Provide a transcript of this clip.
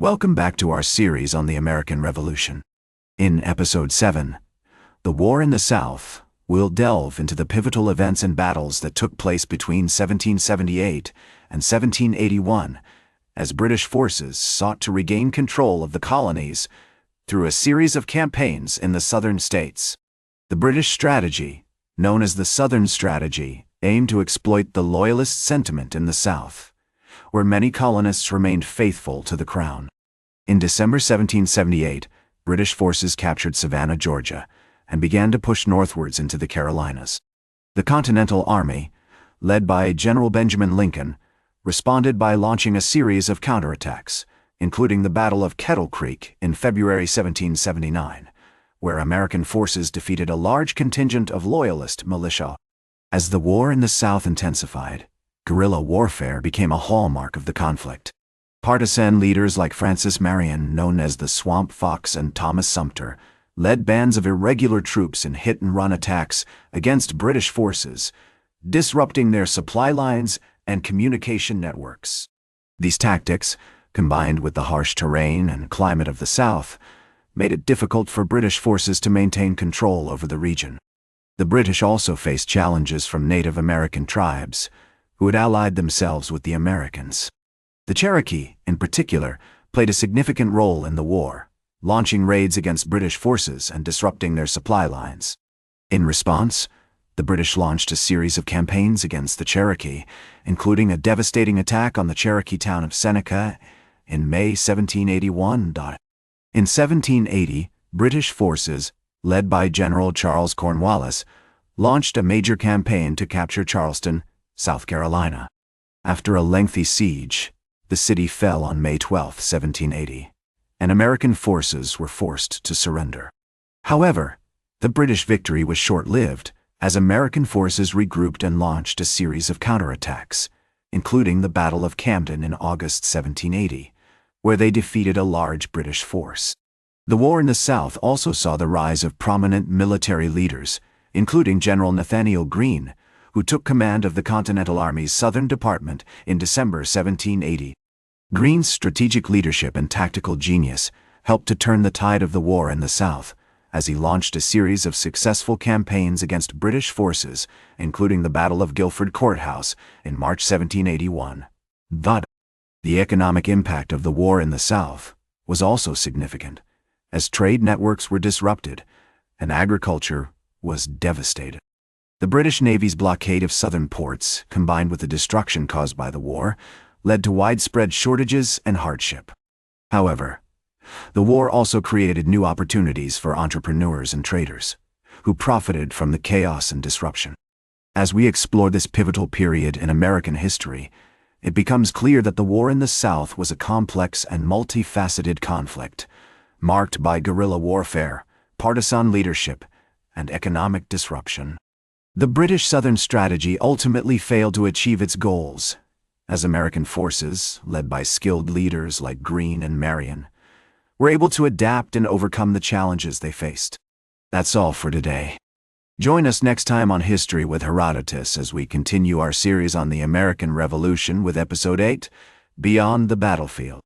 Welcome back to our series on the American Revolution. In Episode 7, The War in the South, we'll delve into the pivotal events and battles that took place between 1778 and 1781 as British forces sought to regain control of the colonies through a series of campaigns in the southern states. The British strategy, known as the Southern Strategy, aimed to exploit the loyalist sentiment in the South, where many colonists remained faithful to the crown. In December 1778, British forces captured Savannah, Georgia, and began to push northwards into the Carolinas. The Continental Army, led by General Benjamin Lincoln, responded by launching a series of counterattacks, including the Battle of Kettle Creek in February 1779, where American forces defeated a large contingent of Loyalist militia. As the war in the South intensified, guerrilla warfare became a hallmark of the conflict. Partisan leaders like Francis Marion, known as the Swamp Fox, and Thomas Sumter led bands of irregular troops in hit-and-run attacks against British forces, disrupting their supply lines and communication networks. These tactics, combined with the harsh terrain and climate of the South, made it difficult for British forces to maintain control over the region. The British also faced challenges from Native American tribes, who had allied themselves with the Americans. The Cherokee, in particular, played a significant role in the war, launching raids against British forces and disrupting their supply lines. In response, the British launched a series of campaigns against the Cherokee, including a devastating attack on the Cherokee town of Seneca in May 1781. In 1780, British forces, led by General Charles Cornwallis, launched a major campaign to capture Charleston, South Carolina. After a lengthy siege, the city fell on May 12, 1780, and American forces were forced to surrender. However, the British victory was short-lived, as American forces regrouped and launched a series of counterattacks, including the Battle of Camden in August 1780, where they defeated a large British force. The war in the South also saw the rise of prominent military leaders, including General Nathanael Greene, who took command of the Continental Army's Southern Department in December 1780. Greene's strategic leadership and tactical genius helped to turn the tide of the war in the South, as he launched a series of successful campaigns against British forces, including the Battle of Guilford Courthouse in March 1781. The economic impact of the war in the South was also significant, as trade networks were disrupted and agriculture was devastated. The British Navy's blockade of southern ports, combined with the destruction caused by the war, led to widespread shortages and hardship. However, the war also created new opportunities for entrepreneurs and traders, who profited from the chaos and disruption. As we explore this pivotal period in American history, it becomes clear that the war in the South was a complex and multifaceted conflict, marked by guerrilla warfare, partisan leadership, and economic disruption. The British Southern Strategy ultimately failed to achieve its goals, as American forces, led by skilled leaders like Greene and Marion, were able to adapt and overcome the challenges they faced. That's all for today. Join us next time on History with Herodotus as we continue our series on the American Revolution with Episode 8, Beyond the Battlefield.